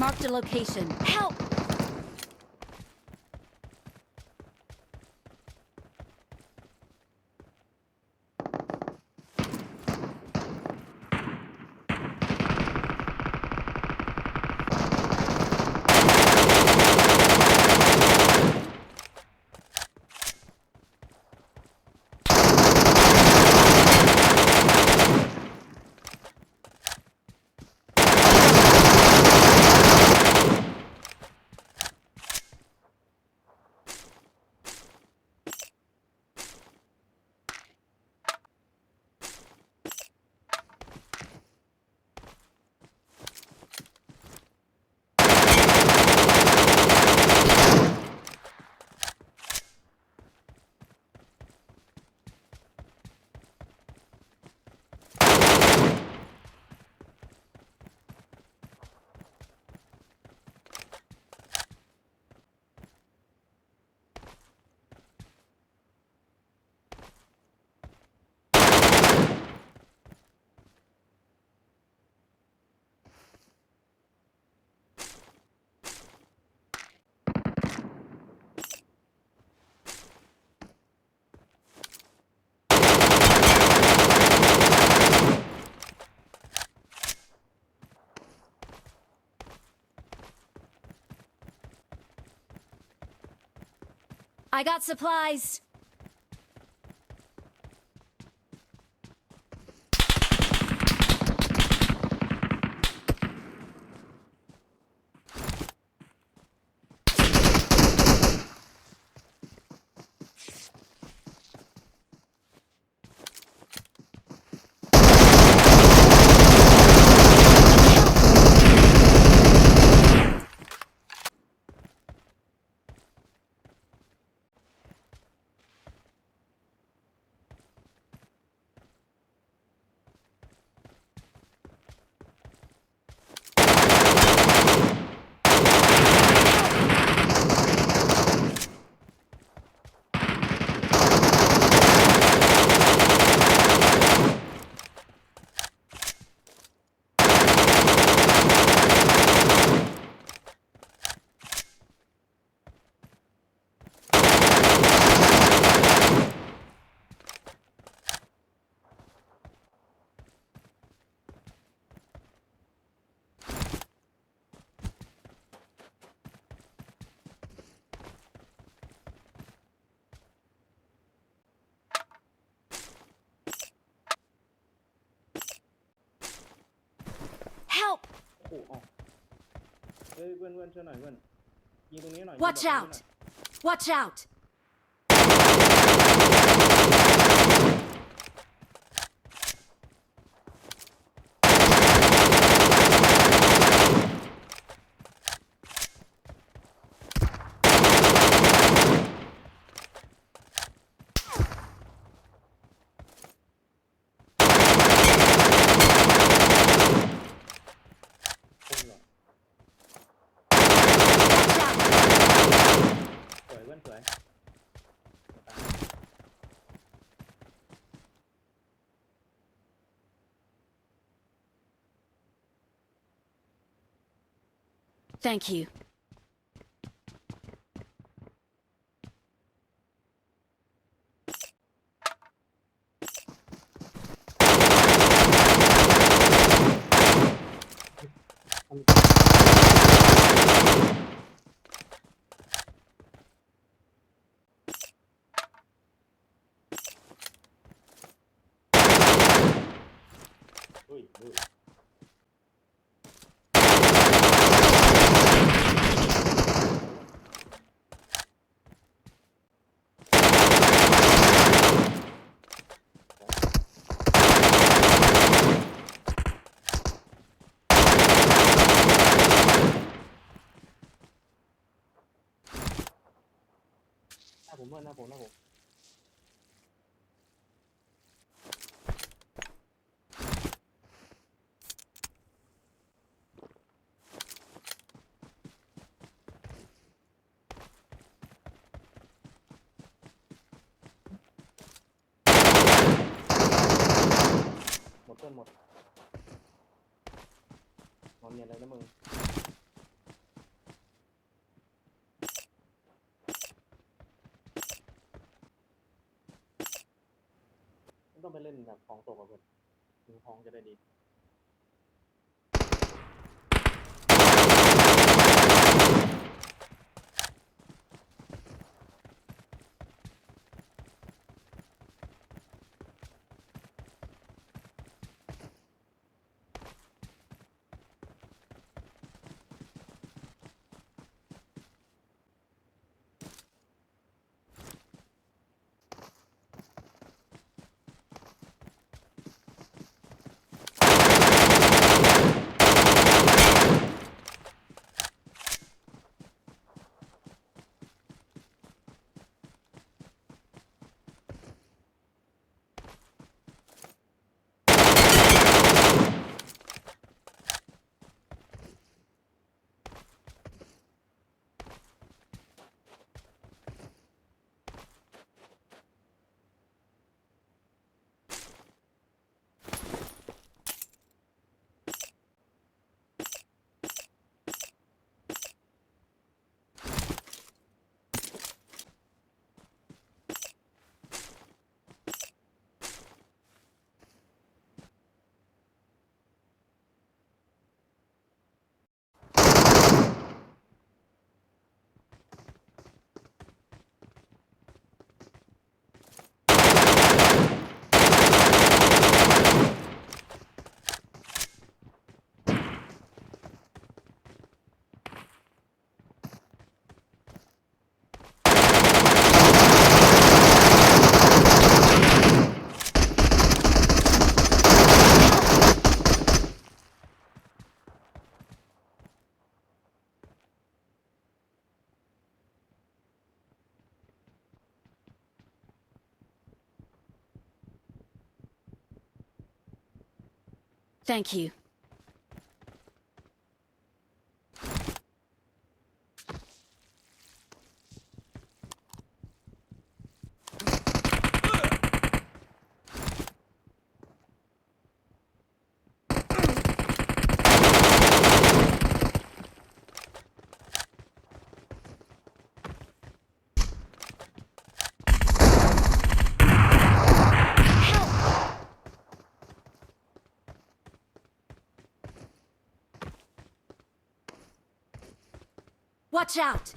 Marked a location. Help! I got supplies. Help! โอ้โหเฮ้ยเพื่อนช่วยหน่อยเพื่อนยิงตรงนี้หน่อย Watch out! Watch out! คนเหรอ Watch out! สวยเพื่อนสวยตาม Thank you. เฮ้ยเฮ้ยหน้าผมเพื่อนหน้าผมหมดเพื่อนหมดนอนเนียนเลยนะมึง ต้องไปเล่นแบบของตกกับเพื่อนถึงของจะได้ดี Thank you. Watch out!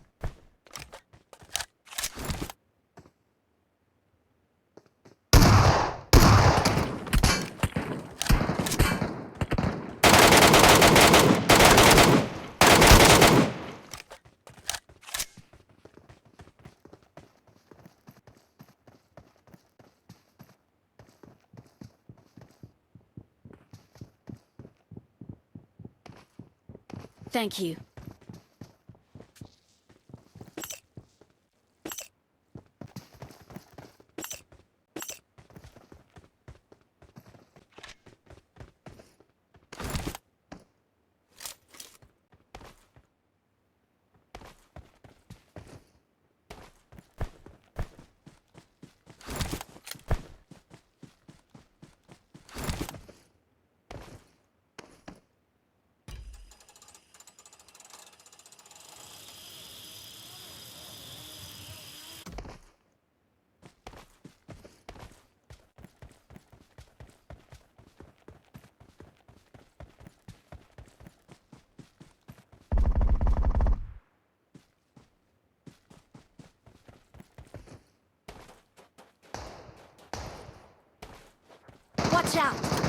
Thank you. Watch out!